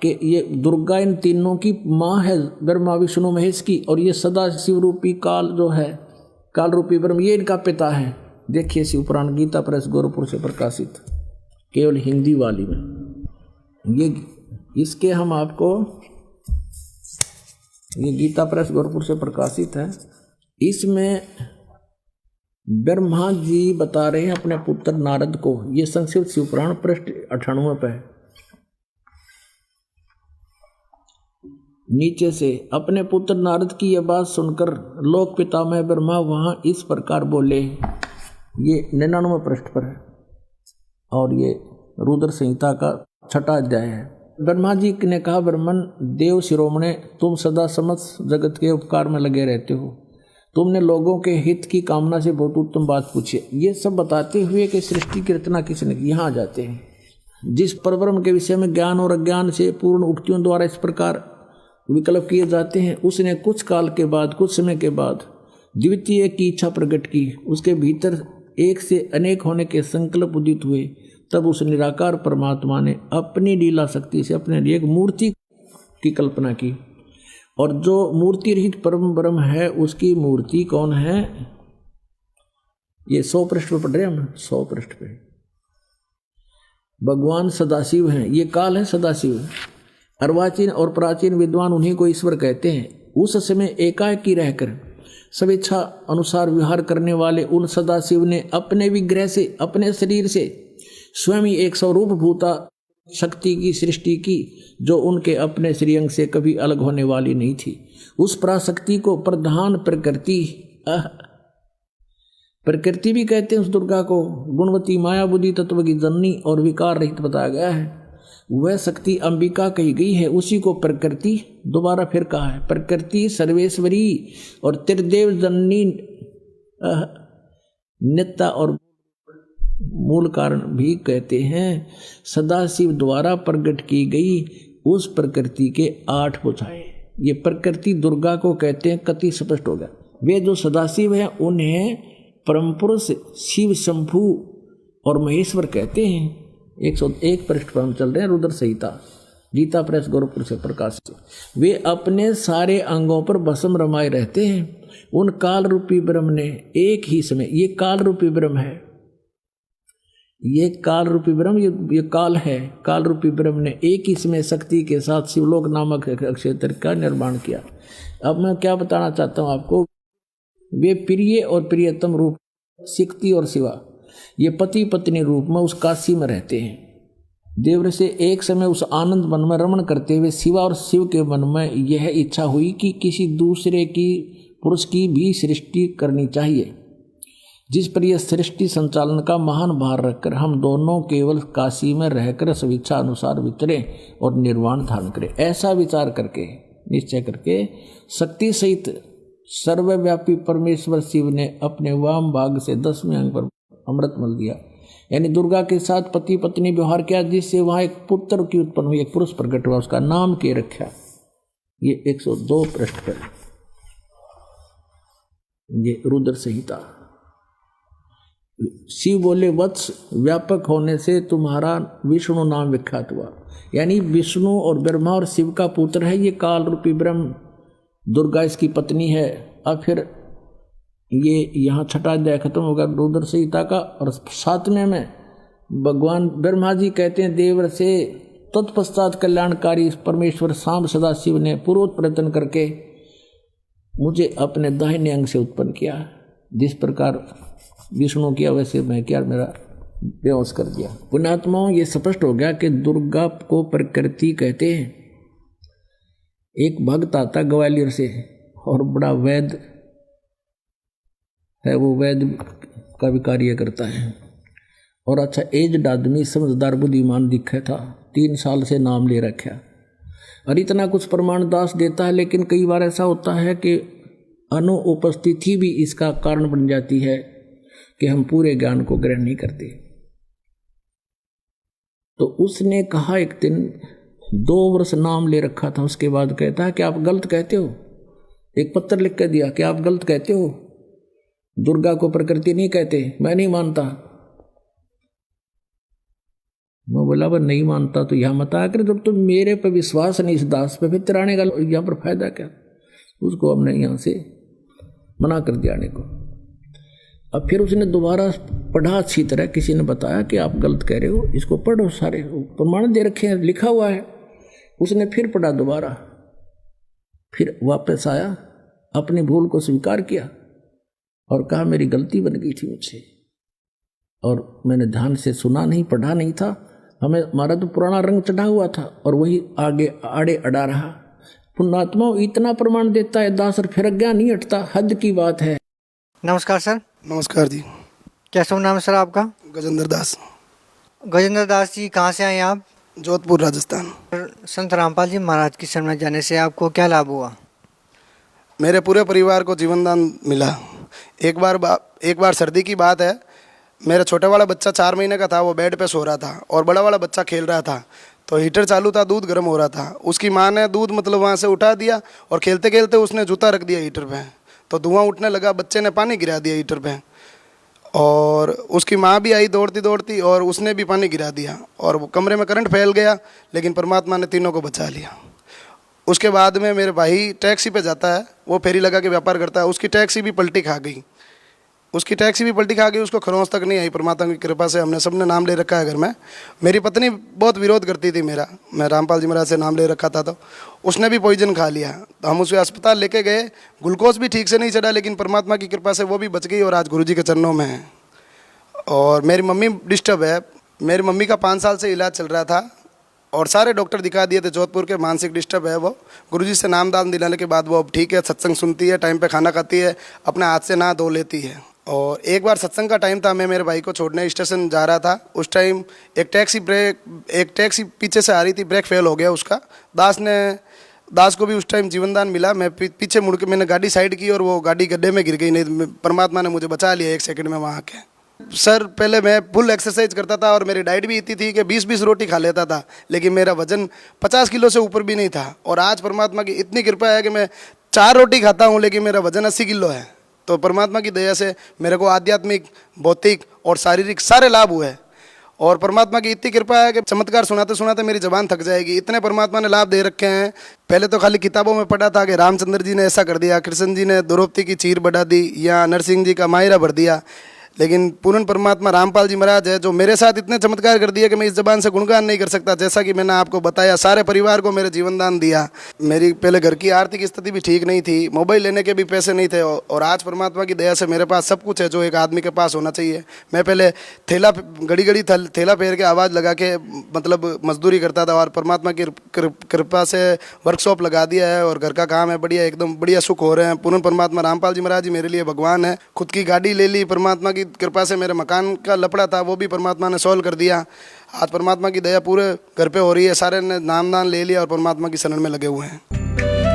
कि ये दुर्गा इन तीनों की माँ है, ब्रह्मा विष्णु महेश की, और ये सदा शिव रूपी काल जो है, काल रूपी ब्रह्म, ये इनका पिता है। देखिए शिव पुराण गीता प्रेस गोरखपुर से प्रकाशित, केवल हिंदी वाली में। ये इसके हम आपको, ये गीता प्रेस गोरखपुर से प्रकाशित है। इसमें ब्रह्मा जी बता रहे हैं अपने पुत्र नारद को, ये संस्कृत शिव पुराण पृष्ठ 98 पे है। नीचे से, अपने पुत्र नारद की यह बात सुनकर लोक पितामह ब्रह्मा वहां इस प्रकार बोले, ये 99 पृष्ठ पर है और ये रुद्र संहिता का 6वां अध्याय है। ब्रह्मा जी ने कहा, ब्रह्मन देव शिरोमणे, तुम सदा समस्त जगत के उपकार में लगे रहते हो, तुमने लोगों के हित की कामना से बहुत उत्तम बात पूछी। ये सब बताते हुए कि सृष्टि की रचना किसने की, यहाँ आ जाते हैं। जिस परब्रह्म के विषय में ज्ञान और अज्ञान से पूर्ण उक्तियों द्वारा इस प्रकार विकल्प किए जाते हैं, उसने कुछ काल के बाद, कुछ समय के बाद द्वितीय की इच्छा प्रकट की, उसके भीतर एक से अनेक होने के संकल्प उदित हुए। तब उस निराकार परमात्मा ने अपनी लीला शक्ति से अपने लिए एक मूर्ति की कल्पना की, और जो मूर्ति रहित परम ब्रह्म है उसकी मूर्ति कौन है, ये 100 पृष्ठ पर पढ़ रहे हम, 100 पृष्ठ पे भगवान सदाशिव हैं। ये काल है सदाशिव। अर्वाचीन और प्राचीन विद्वान उन्हीं को ईश्वर कहते हैं। उस समय एकाएकी रहकर स्वेच्छा अनुसार विहार करने वाले उन सदाशिव ने अपने विग्रह से, अपने शरीर से स्वयं ही एक स्वरूप भूता शक्ति की सृष्टि की, जो उनके अपने श्रीअंग से कभी अलग होने वाली नहीं थी। उस पराशक्ति को प्रधान प्रकृति, प्रकृति भी कहते हैं उस दुर्गा को, गुणवती माया बुद्धि तत्व की जननी और विकार रहित बताया गया है। वह शक्ति अंबिका कही गई है, उसी को प्रकृति दोबारा फिर कहा है। प्रकृति सर्वेश्वरी और त्रिदेव जननी नित्या और मूल कारण भी कहते हैं। सदाशिव द्वारा प्रकट की गई उस प्रकृति के 8 भुजाएं, ये प्रकृति दुर्गा को कहते हैं। कति स्पष्ट हो गया। वे जो सदाशिव हैं उन्हें परम पुरुष शिव, शंभु और महेश्वर कहते हैं। 101 पृष्ठ पर हम चल रहे हैं, रुद्र संहिता, गीता प्रेस गोरखपुर से प्रकाशित। वे अपने सारे अंगों पर भस्म रमाए रहते हैं। उन काल रूपी ब्रह्म ने एक ही समय, ये काल रूपी ब्रह्म है, ये काल रूपी ब्रह्म, ये काल है, काल रूपी ब्रह्म ने एक ही समय शक्ति के साथ शिवलोक नामक क्षेत्र का निर्माण किया। अब मैं क्या बताना चाहता हूँ आपको, वे प्रिय और प्रियतम रूप शक्ति और शिवा, ये पति पत्नी रूप में उस काशी में रहते हैं। देव से एक समय उस आनंद मन में रमण करते हुए शिवा और शिव के मन में यह इच्छा हुई कि किसी दूसरे की पुरुष की भी सृष्टि करनी चाहिए, जिस पर यह सृष्टि संचालन का महान भार रखकर हम दोनों केवल काशी में रहकर स्वेच्छा अनुसार विचरें और निर्वाण धारण करें। ऐसा विचार करके, निश्चय करके, शक्ति सहित सर्वव्यापी परमेश्वर शिव ने अपने वाम भाग से 10वें अंग पर अमृत मल दिया, यानी दुर्गा के साथ पति पत्नी व्यवहार किया, जिससे वहां एक पुत्र की उत्पन्न हुई, एक पुरुष प्रकट हुआ, उसका नाम के रखा। ये 102 पृष्ठ पर, ये रुद्र संहिता। शिव बोले, वत्स, व्यापक होने से तुम्हारा विष्णु नाम विख्यात हुआ, यानी विष्णु और ब्रह्मा और शिव का पुत्र है ये काल रूपी ब्रह्म, दुर्गा इसकी पत्नी है। अब फिर ये यहाँ 6वां अध्याय खत्म होगा रुद्र संहिता का, और 7वें में भगवान ब्रह्मा जी कहते हैं देवर से, तत्पश्चात कल्याणकारी परमेश्वर सांब सदाशिव ने पूर्वोत प्रयत्न करके मुझे अपने दाहिने अंग से उत्पन्न किया, जिस प्रकार विष्णु किया वैसे मैं किया, मेरा बेहोश कर दिया। पुण्यात्माओं, ये स्पष्ट हो गया कि दुर्गा को प्रकृति कहते हैं। एक भक्त आता ग्वालियर से और बड़ा वैद्य है, वो वैद्य का भी कार्य करता है, और अच्छा एज्ड आदमी, समझदार बुद्धिमान दिखा था, 3 साल से नाम ले रखा, और इतना कुछ प्रमाण दास देता है। लेकिन कई बार ऐसा होता है कि अनुपस्थिति भी इसका कारण बन जाती है कि हम पूरे ज्ञान को ग्रहण नहीं करते। तो उसने कहा एक दिन 2 वर्ष नाम ले रखा था, उसके बाद कहता है कि आप गलत कहते हो। एक पत्र लिख कर दिया कि आप गलत कहते हो, दुर्गा को प्रकृति नहीं कहते, मैं नहीं मानता। मैं बोला वह नहीं मानता तो यहाँ मत आकर, जब तुम मेरे पे विश्वास नहीं इस दास पे, फिर तिराने का यहाँ पर फायदा क्या। उसको हमने यहाँ से मना कर दिया आने को। अब फिर उसने दोबारा पढ़ा अच्छी तरह, किसी ने बताया कि आप गलत कह रहे हो, इसको पढ़ो, सारे प्रमाण दे रखे हैं, लिखा हुआ है। उसने फिर पढ़ा दोबारा, फिर वापस आया, अपनी भूल को स्वीकार किया और कहा मेरी गलती बन गई थी मुझसे, और मैंने ध्यान से सुना नहीं, पढ़ा नहीं था, हमारा तो पुराना रंग चढ़ा हुआ था और वही आगे आड़े अड़ा रहा। पुण्यात्मा इतना प्रमाण देता है दास और फिर अज्ञान नहीं हटता, हद की बात है। नमस्कार सर। नमस्कार जी। क्या शुभ नाम है सर आपका? गजेंद्र दास। गजेंद्र दास जी, कहाँ से आए आप? जोधपुर, राजस्थान। संत रामपाल जी महाराज की शरण में जाने से आपको क्या लाभ हुआ? मेरे पूरे परिवार को जीवन दान मिला। एक बार सर्दी की बात है, मेरा छोटा वाला बच्चा 4 महीने का था, वो बेड पे सो रहा था और बड़ा वाला बच्चा खेल रहा था, तो हीटर चालू था, दूध गर्म हो रहा था। उसकी माँ ने दूध मतलब वहाँ से उठा दिया और खेलते खेलते उसने जूता रख दिया हीटर पे, तो धुआं उठने लगा, बच्चे ने पानी गिरा दिया हीटर पे और उसकी माँ भी आई दौड़ती दौड़ती और उसने भी पानी गिरा दिया और कमरे में करंट फैल गया, लेकिन परमात्मा ने तीनों को बचा लिया। उसके बाद में मेरे भाई टैक्सी पे जाता है, वो फेरी लगा के व्यापार करता है, उसकी टैक्सी भी पलटी खा गई, उसको खरोंच तक नहीं आई। परमात्मा की कृपा से हमने सबने नाम ले रखा है घर में। मेरी पत्नी बहुत विरोध करती थी मेरा, मैं रामपाल जी महाराज से नाम ले रखा था, तो उसने भी पॉइजन खा लिया, तो हम उसे अस्पताल लेके गए, ग्लूकोज भी ठीक से नहीं चढ़ा, लेकिन परमात्मा की कृपा से वो भी बच गई और आज गुरुजी के चरणों में है। और मेरी मम्मी डिस्टर्ब है, मेरी मम्मी का 5 साल से इलाज चल रहा था और सारे डॉक्टर दिखा दिए थे जोधपुर के, मानसिक डिस्टर्ब है वो। गुरुजी से नाम दान दिलाने के बाद वो अब ठीक है, सत्संग सुनती है, टाइम पे खाना खाती है, अपने हाथ से नहा धो लेती है। और एक बार सत्संग का टाइम था, मैं मेरे भाई को छोड़ने स्टेशन जा रहा था, उस टाइम एक टैक्सी पीछे से आ रही थी, ब्रेक फेल हो गया उसका। दास को भी उस टाइम जीवन दान मिला। मैं पीछे मुड़ के मैंने गाड़ी साइड की और वो गाड़ी गड्ढे में गिर गई, नहीं परमात्मा ने मुझे बचा लिया 1 सेकंड में वहाँ के। सर पहले मैं फुल एक्सरसाइज करता था और मेरी डाइट भी इतनी थी कि 20-20 रोटी खा लेता था, लेकिन मेरा वजन 50 किलो से ऊपर भी नहीं था। और आज परमात्मा की इतनी कृपा है कि मैं 4 रोटी खाता हूँ, लेकिन मेरा वजन 80 किलो है। तो परमात्मा की दया से मेरे को आध्यात्मिक, भौतिक और शारीरिक सारे लाभ हुए। और परमात्मा की इतनी कृपा है कि चमत्कार सुनाते सुनाते मेरी जबान थक जाएगी, इतने परमात्मा ने लाभ दे रखे हैं। पहले तो खाली किताबों में पढ़ा था कि रामचंद्र जी ने ऐसा कर दिया, कृष्ण जी ने द्रौपदी की चीर बढ़ा दी, या नरसिंह जी का मायरा भर दिया, लेकिन पूर्ण परमात्मा रामपाल जी महाराज है जो मेरे साथ इतने चमत्कार कर दिए कि मैं इस जबान से गुणगान नहीं कर सकता। जैसा कि मैंने आपको बताया, सारे परिवार को मेरे जीवन दान दिया। मेरी पहले घर की आर्थिक स्थिति भी ठीक नहीं थी, मोबाइल लेने के भी पैसे नहीं थे, और आज परमात्मा की दया से मेरे पास सब कुछ है जो एक आदमी के पास होना चाहिए। मैं पहले घड़ी थैला फेर के आवाज़ लगा के मतलब मजदूरी करता था, और परमात्मा की कृपा से वर्कशॉप लगा दिया है और घर का काम है बढ़िया, एकदम बढ़िया सुख हो रहे हैं। पूर्ण परमात्मा रामपाल जी महाराज जी मेरे लिए भगवान है। खुद की गाड़ी ले ली, परमात्मा की कृपा से मेरे मकान का लफड़ा था वो भी परमात्मा ने सॉल्व कर दिया। आज परमात्मा की दया पूरे घर पे हो रही है, सारे ने नाम दान ले लिया और परमात्मा की शरण में लगे हुए हैं।